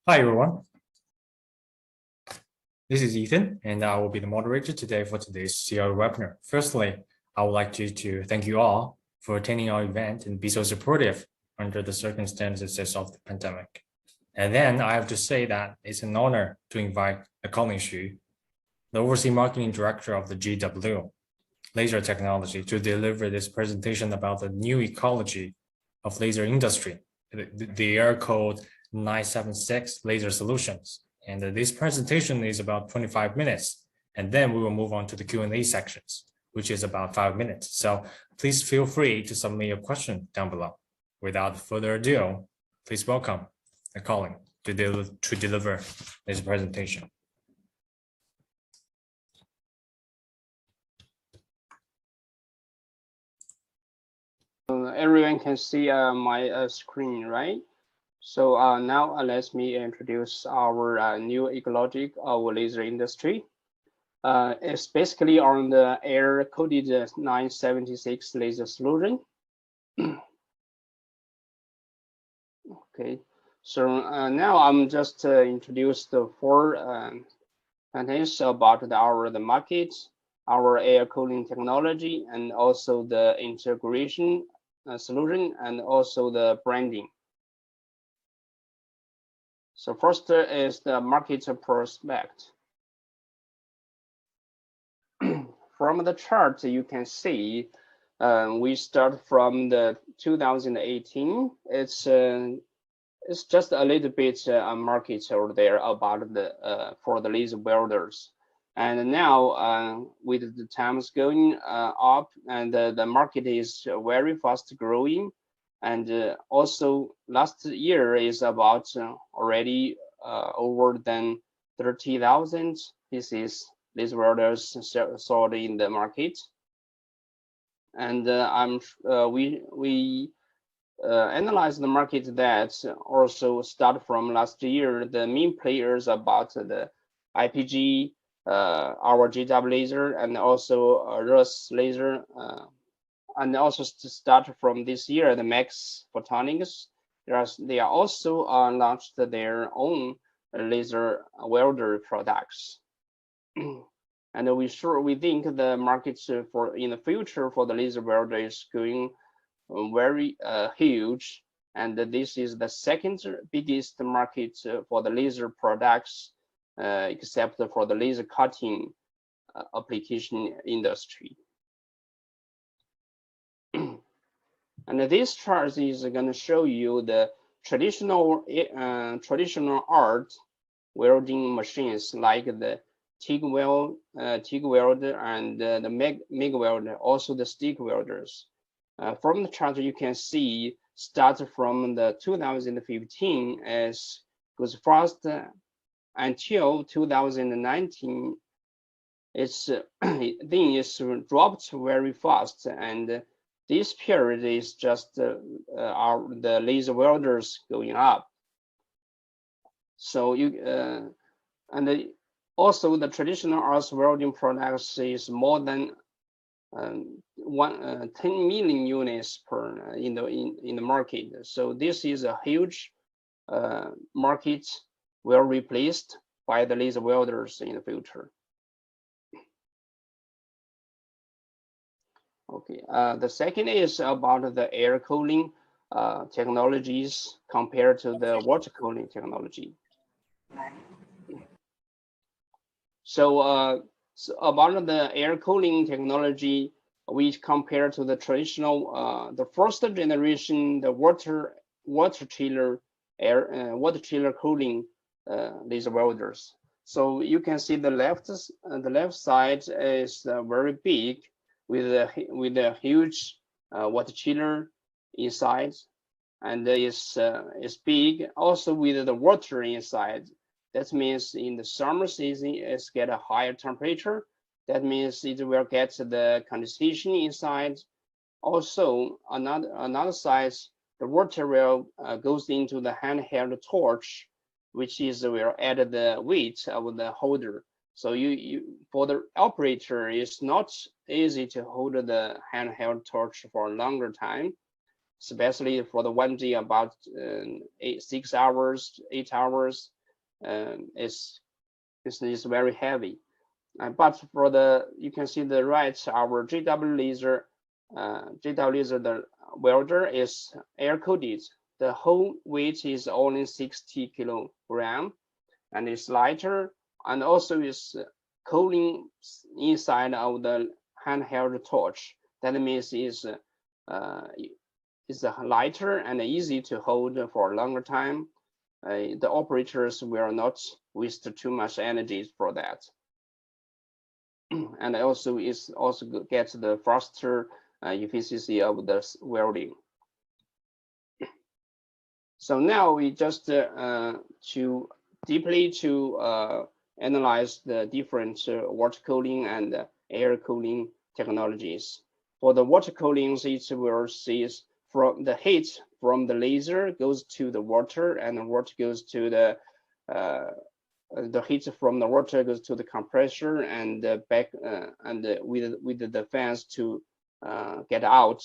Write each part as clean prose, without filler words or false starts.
Hi everyone, this is Ethan and I will be the moderator today for today's CR webinar. Firstly, I would like to thank you all for attending our event and be so supportive under the circumstances of the pandemic. And then I have to say that it's an honor to invite Colin Xu, the Overseas Marketing Director of the GW Laser Technology, to deliver this presentation about the new ecology of laser industry. They are called 976 laser solutions. And this presentation is about 25 minutes. And then we will move on to the Q&A sections, which is about 5 minutes. So please feel free to submit your question down below. Without further ado, please welcome Colin to deliver this presentation. Everyone can see my screen, right? So now let me introduce our new ecology of laser industry. It's basically on the air-coated 976 laser solution. Okay, so now I'm just introduce the four contents about the market, our air cooling technology, and also the integration solution, and also the branding. So first is the market prospect. From the chart, you can see we start from the 2018. It's just a little bit market over there about the for the laser welders. And now with the times going up, and the market is very fast growing. And also last year is about already over than 30,000 pieces laser welders sold in the market. And we analyze the market that also start from last year. The main players about the IPG, our GW laser, and also RUS laser. And also to start from this year, the Max Photonics, they are also launched their own laser welder products. And we think the market for in the future for the laser welder is going very huge, and this is the second biggest market for the laser products, except for the laser cutting application industry. And this chart is going to show you the traditional art welding machines like the TIG welder and the MIG welder, also the stick welders. From the chart, you can see start from the 2015 as goes fast until 2019. It's then it's dropped very fast, and this period is just the laser welders going up. So also the traditional arc welding products is more than 10 million units per in the market. So this is a huge market, well replaced by the laser welders in the future. Okay, the second is about the air cooling technologies compared to the water cooling technology. So, about the air cooling technology, we compare to the traditional, the first generation, the water chiller cooling laser welders. So you can see the left side is very big, with a huge water chiller inside, and it's big also with the water inside. That means in the summer season it's get a higher temperature. That means it will get the condensation inside. Also another side, the water will goes into the handheld torch, which is will add the weight of the holder. So for the operator, it's not easy to hold the handheld torch for a longer time. especially for the 1G about 6 hours, 8 hours, is very heavy. But for the, you can see the right, our GW Laser, the welder is air coated. The whole weight is only 60 kilogram, and it's lighter, and also is cooling inside of the handheld torch. That means it's lighter and easy to hold for a longer time. The operators will not waste too much energy for that. And also gets the faster efficiency of the welding. So now we just to deeply analyze the different water cooling and air cooling technologies. For the water cooling, it will see from the heat from the laser goes to the water, and the water goes to the heat from the water goes to the compressor and back and with the fans to get out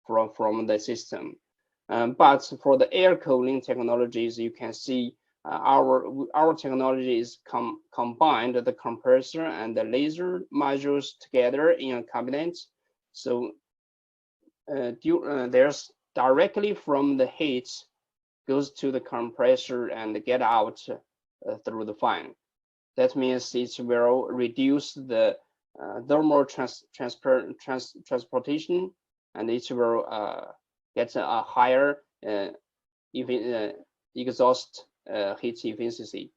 from the system. But for the air cooling technologies, you can see our technology is combined the compressor and the laser modules together in a cabinet. So there's directly from the heat goes to the compressor and get out through the fan. That means it will reduce the thermal transportation, and it will get a higher exhaust heat efficiency.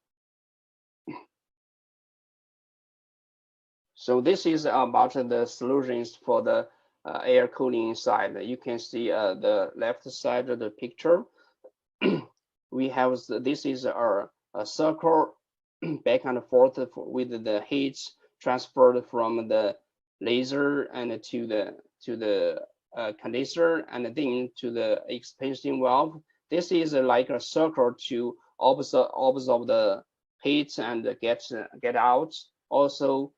So this is about the solutions for the air cooling side. You can see the left side of the picture. We have this is a circle back and forth with the heat transferred from the laser and to the condenser and then to the expansion valve. This is like a circle to absorb the heat and get out. Also,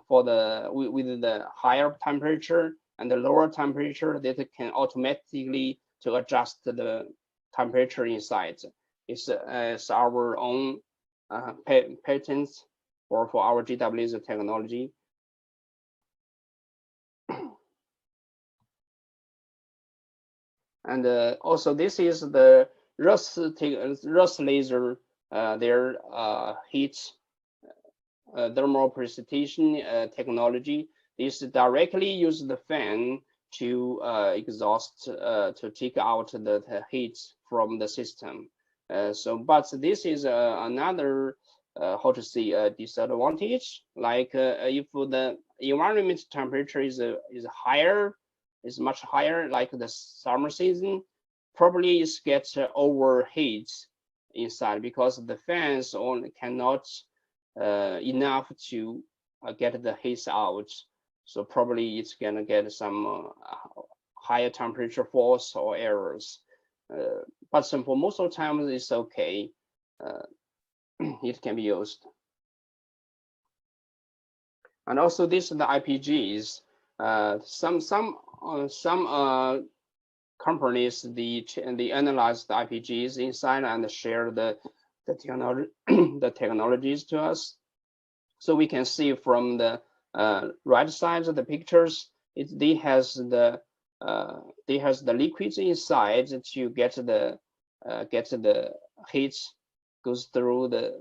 for the with the higher temperature and the lower temperature, that can automatically to adjust the temperature inside. It's our own patents for our GW Laser technology. And also this is the Rust laser, their heat thermal precipitation technology. This directly uses the fan to exhaust to take out the heat from the system. But this is another how to say disadvantage. Like if the environment temperature is higher, is much higher, like the summer season, probably it gets overheat inside because the fans only cannot enough to get the heat out. So probably it's gonna get some higher temperature faults or errors. But for most of the time it's okay. It can be used. And also this is the IPGs. Some companies they analyze the IPGs inside and share the technologies to us. So we can see from the right side of the pictures, they has the liquids inside to get the heat goes through the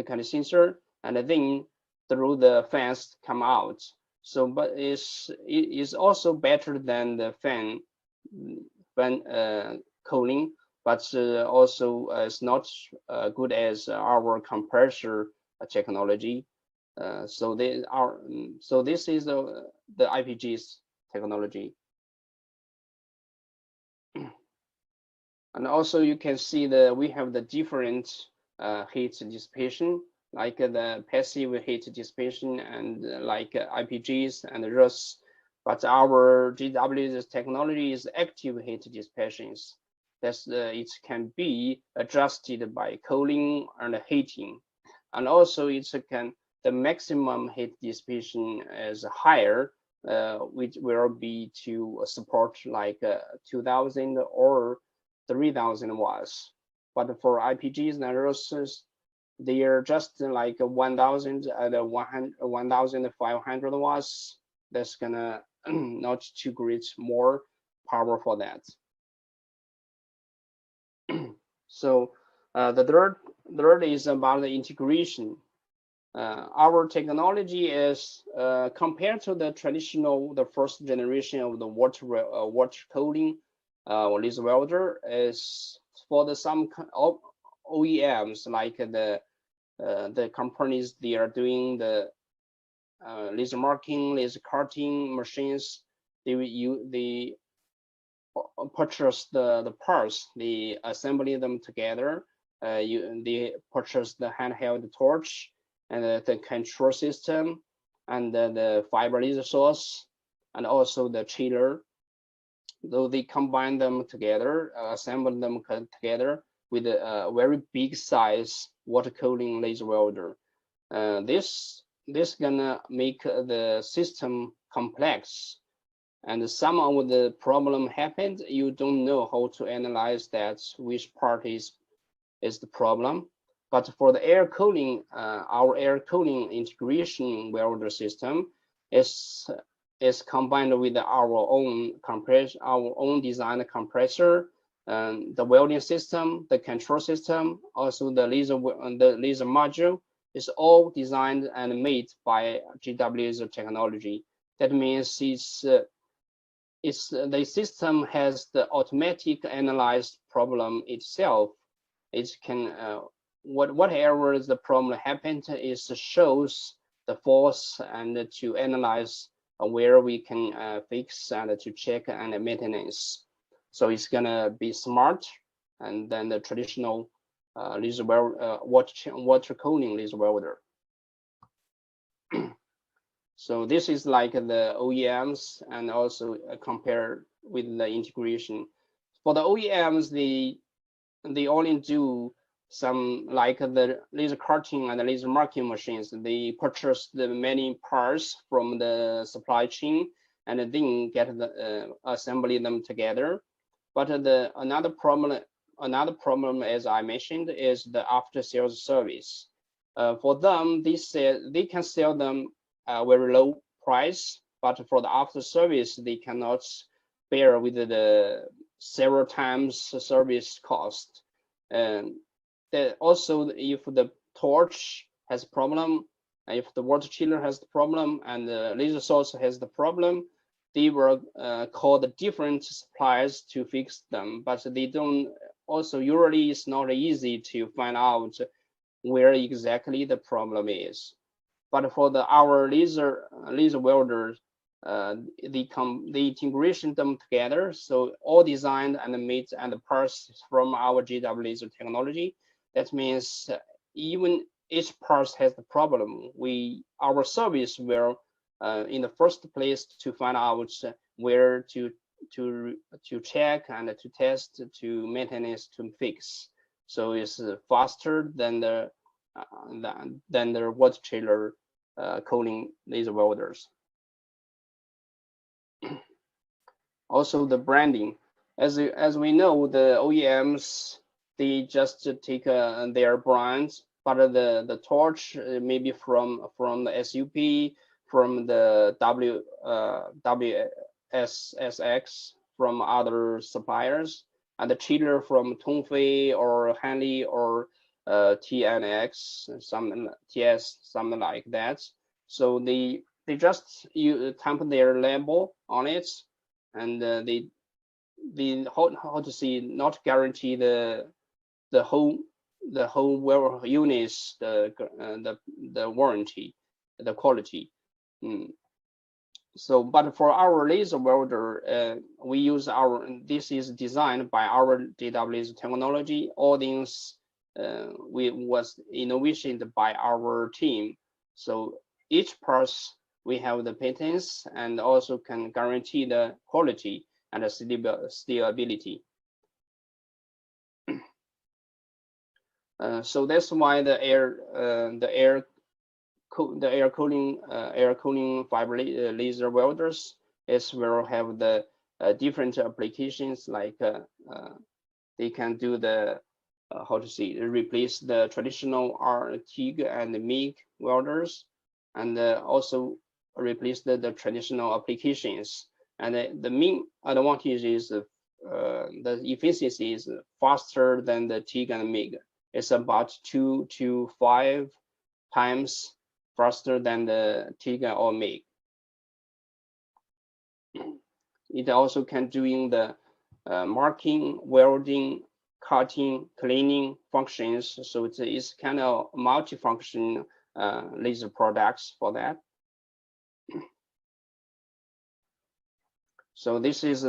condenser and then through the fans come out. So, but it is also better than the fan cooling, but also it's not good as our compressor technology. So this is the IPG's technology. And also you can see we have the different heat dissipation, like the passive heat dissipation and like IPGs and Rust. But our GW technology is active heat dissipations. That's it can be adjusted by cooling and heating, and also the maximum heat dissipation is higher which will be to support like 2000 or 3000 watts. But for IPGs and ROSs, they are just like 1000 and 1500 watts. That's gonna not too great more power for that. So the third is about the integration. Our technology is compared to the traditional, the first generation of the water cooling laser welder, is for the some OEMs like the companies, they are doing the laser marking, laser cutting machines. They purchase the parts, they assembly them together. They purchase the handheld torch and the control system and the fiber laser source and also the chiller. Though they combine them together, assemble them together with a very big size water cooling laser welder. This gonna make the system complex, and some of the problem happened. You don't know how to analyze that, which part is the problem. But for the air cooling, our air cooling integration welder system is combined with our own compressor, our own design compressor, the welding system, the control system, also the laser module is all designed and made by GW Laser Technology. That means the system has the automatic analyzed problem itself. It can whatever the problem happened is shows the force and to analyze where we can fix and to check and maintenance. So it's gonna be smart, and then the traditional laser water cooling laser welder. So this is like the OEMs, and also compare with the integration. For the OEMs, they only do some like the laser cutting and the laser marking machines. They purchase the many parts from the supply chain and then get the assembly them together. But another problem, as I mentioned, is the after sales service. For them, they can sell them very low price, but for the after service, they cannot bear with the several times service cost. And also, if the torch has a problem, if the water chiller has the problem, and the laser source has the problem, they will call the different suppliers to fix them. But they don't. Also, usually it's not easy to find out where exactly the problem is. But for our laser welders, the integration them together, so all designed and made and parts from our GW Laser Technology. That means even each part has the problem, our service will in the first place to find out where to check and to test, to maintenance, to fix. So it's faster than the water chiller cooling laser welders. Also the branding, as we know, the OEMs, they just take their brands, but the torch maybe from the SUP, from the WSSX, from other suppliers, and the chiller from Tongfei or Hanli or TNX, some TS, something like that. So they just stamp their label on it, and they how to say, not guarantee the whole units, the warranty, the quality. So, but for our laser welder, we use this is designed by our GW Laser Technology. All things was innovated by our team. So each part we have the patents and also can guarantee the quality and the stability. So that's why the air air cooling fiber laser welders. It will have the different applications, like they can do the replace the traditional TIG and MIG welders, and also replace the traditional applications. And the main advantage is the efficiency is faster than the TIG and MIG. It's about 2 to 5 times faster than the TIG or MIG. It also can doing the marking, welding, cutting, cleaning functions. So it's kind of multi-function laser products for that. So this is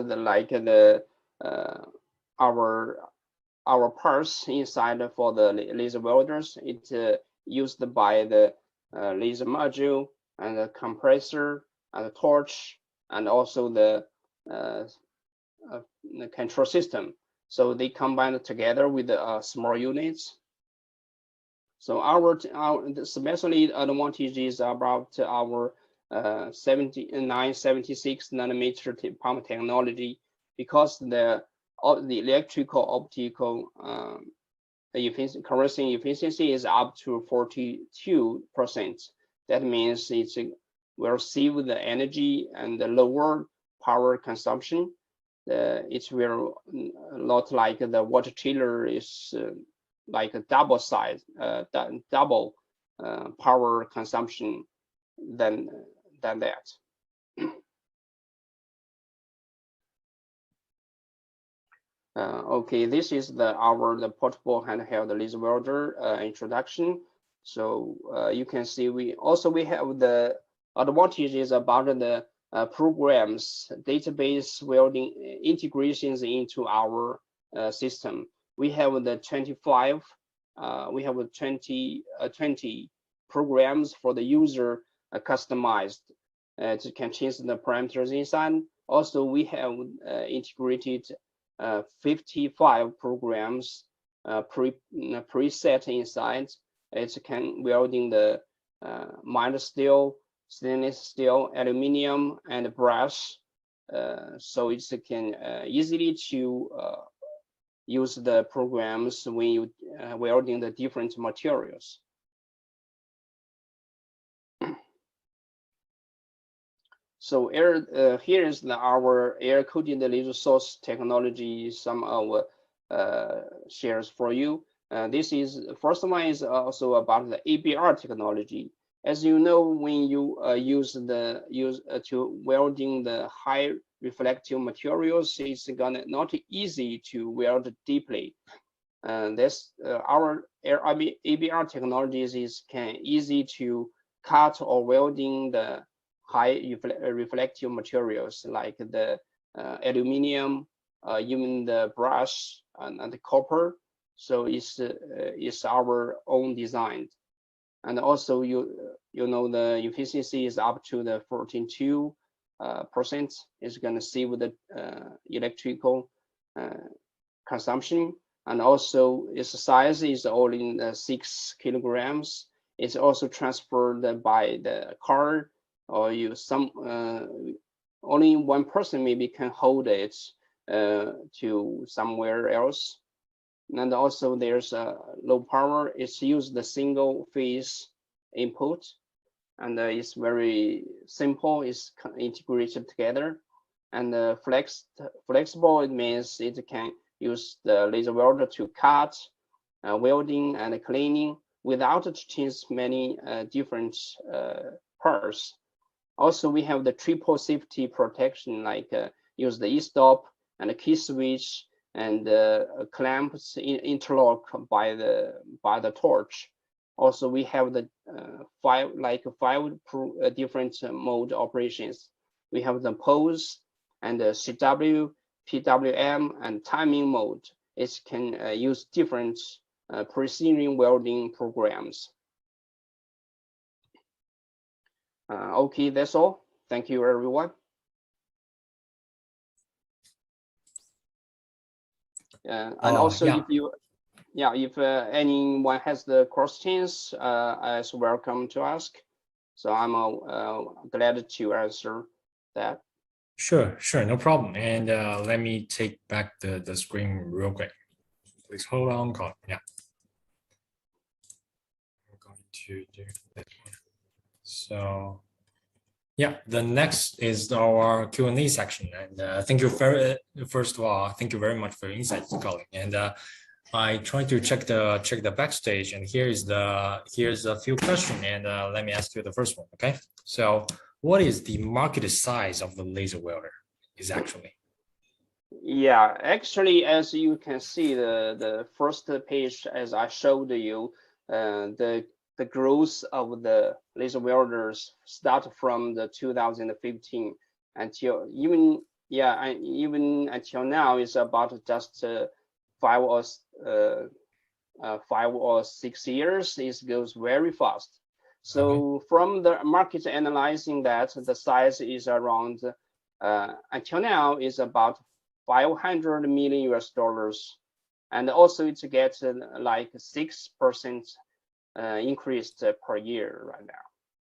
our parts inside for the laser welders. It's used by the laser module and the compressor and the torch, and also the control system. So they combine together with the small units. So our especially advantage is about our 976 nanometer pump technology, because the electrical optical corrosion efficiency is up to 42%. That means it will save the energy and the lower power consumption. It will not like the water chiller is like a double size, double power consumption than that. Okay, this is the portable handheld laser welder introduction. So you can see we have the advantages about the programs, database welding integrations into our system. We have the 20 programs for the user customized. It can change the parameters inside. Also, we have integrated 55 programs preset inside. It can welding the mild steel, stainless steel, aluminium, and brass. So it can easily to use the programs when you welding the different materials. So here is our air-cooled laser source technology. Some of shares for you. This is first one is also about the ABR technology. As you know, when you use to welding the high reflective materials, it's gonna not easy to weld deeply. This our ABR technologies can easy to cut or welding the high reflective materials like the aluminium, even the brass and the copper. So it's our own design. And also you know the efficiency is up to the 14.2%. It's gonna save the electrical consumption, and also its size is only 6 kilograms. It's also transferred by the car, or only one person maybe can hold it to somewhere else. And also there's a low power. It's used the single phase input, and it's very simple. It's integrated together, and flexible. It means it can use the laser welder to cut, welding, and cleaning without to change many different parts. Also, we have the triple safety protection, like use the e-stop and a key switch, and clamps interlock by the torch. Also, we have the five different mode operations. We have the pose and the CW, PWM, and timing mode. It can use different precision welding programs. Okay, that's all. Thank you, everyone. And also, if anyone has the questions, is welcome to ask. So I'm glad to answer that. Sure, no problem. And let me take back the screen real quick. Please hold on. Yeah. I'm going to do this one. So yeah, the next is our Q&A section. And thank you first of all, thank you very much for your insights, colleague. And I tried to check the backstage, and here's a few questions. And let me ask you the first one. Okay. So what is the market size of the laser welder is actually? Yeah, actually, as you can see, the first page, as I showed you, the growth of the laser welders start from the 2015 until even until now is about just 5 or 6 years. It goes very fast. So from the market analyzing that, the size is around until now is about $500 million US, and also it gets like 6% increased per year right now.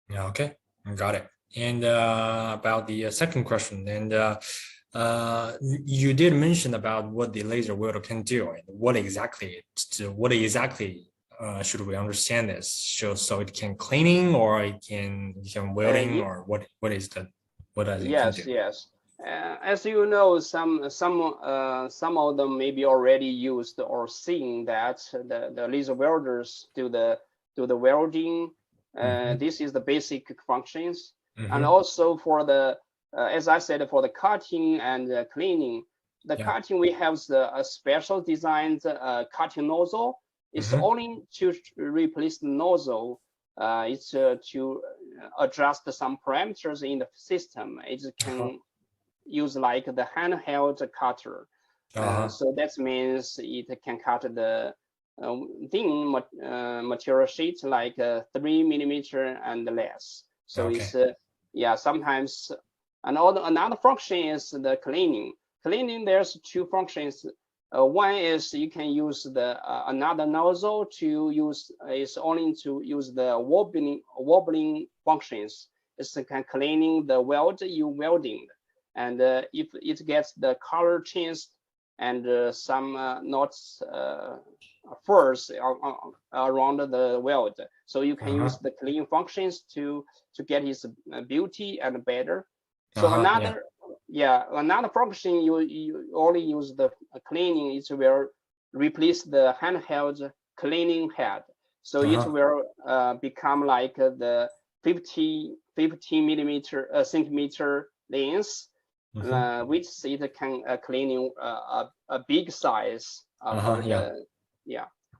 Yeah, okay, got it. And about the second question, and you did mention about what the laser welder can do, and what exactly should we understand this? So it can cleaning, or it can welding, or what does it can do? Yes. As you know, some of them may be already used or seen that the laser welders do the welding. This is the basic functions, and also for the as I said, for the cutting and cleaning. The cutting, we have a special designed cutting nozzle. It's only to replace the nozzle. It's to adjust some parameters in the system. It can use like the handheld cutter. So that means it can cut the thin material sheet like 3 millimeter and less. So it's sometimes. And another function is the cleaning. Cleaning, there's two functions. One is you can use the another nozzle to use is only to use the wobbling functions. It's cleaning the weld you welding, and if it gets the color changed and some knots first around the weld, so you can use the clean functions to get its beauty and better. So another function you only use the cleaning, it will replace the handheld cleaning head. So it will become like the 50 millimeter centimeter length, which it can cleaning a big size.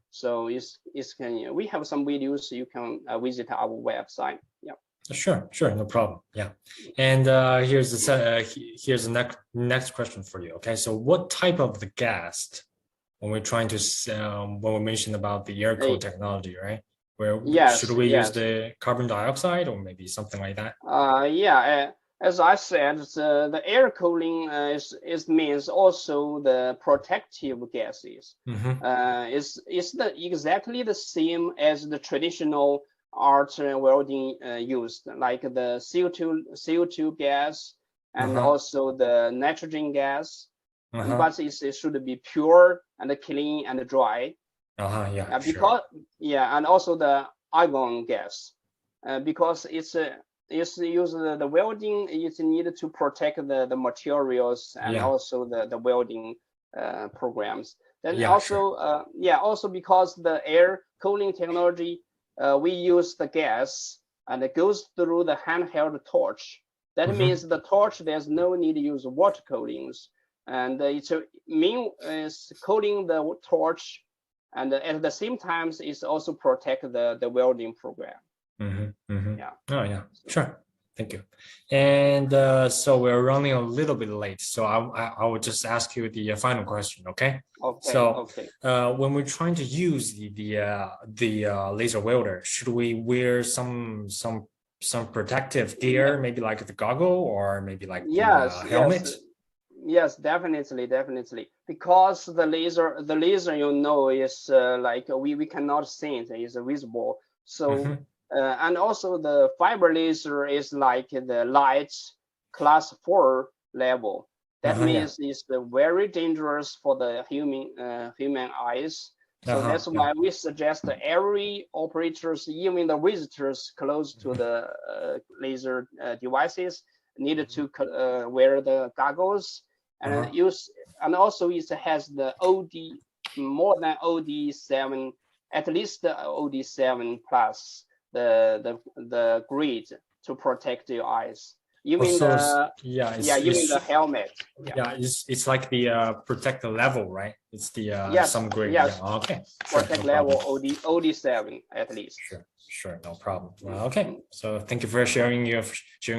So it's can we have some videos you can visit our website. Yeah. Sure, no problem. Yeah, and here's the next question for you. Okay, so what type of the gas, when we're trying to when we mentioned about the air cool technology, right? Where should we use the carbon dioxide or maybe something like that? As I said, the air cooling means also the protective gases. It's exactly the same as the traditional arc welding used, like the CO2 gas and also the nitrogen gas, but it should be pure and clean and dry. Because and also the argon gas, because it's used the welding. It's needed to protect the materials and also the welding programs. Then also because the air cooling technology. We use the gas and it goes through the handheld torch. That means the torch, there's no need to use water coatings. And it's coating the torch, and at the same time, it's also protect the welding program. Yeah. Oh, yeah, sure. Thank you. And so we're running a little bit late, so I will just ask you the final question, okay? When we're trying to use the laser welder, should we wear some protective gear, maybe like the goggle or maybe like the helmet? Yes, definitely. Because the laser, you know, is like we cannot see it, is visible. So And also the fiber laser is like the light class 4 level. That means it's very dangerous for the human eyes. So that's why we suggest that every operators, even the visitors close to the laser devices, need to wear the goggles and use. And also it has the OD, more than OD7, at least the OD7 plus the grade to protect your eyes. Even even the helmet. It's like the protector level, right? It's the some grade. Yes. Yeah, okay. Protect level OD7 at least. Sure, no problem. Okay, so thank you for sharing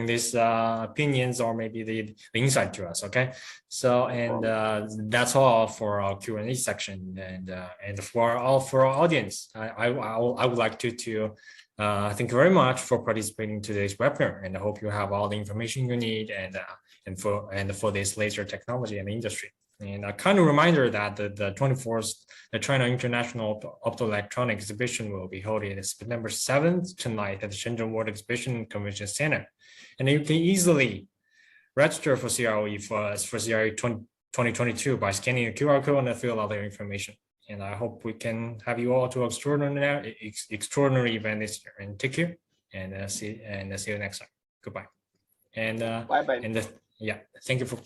these opinions or maybe the insight to us. Okay, so and that's all for our Q&A section, and for our audience, I would like to thank you very much for participating in today's webinar, and I hope you have all the information you need and for this laser technology and industry. And a kind of reminder that the 24th, the China International Optoelectronic Exhibition will be held in September 7th to 9th at the Shenzhen World Exhibition Convention Center. And you can easily register for CROE for CRE 2022 by scanning the QR code and fill out their information. And I hope we can have you all to extraordinary event this year. And take care, and see you next time. Goodbye. And bye-bye. And thank you for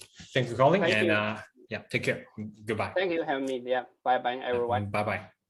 calling. Thank you. Yeah, take care. Goodbye. Thank you for having me. Yeah, bye-bye, everyone. Bye-bye.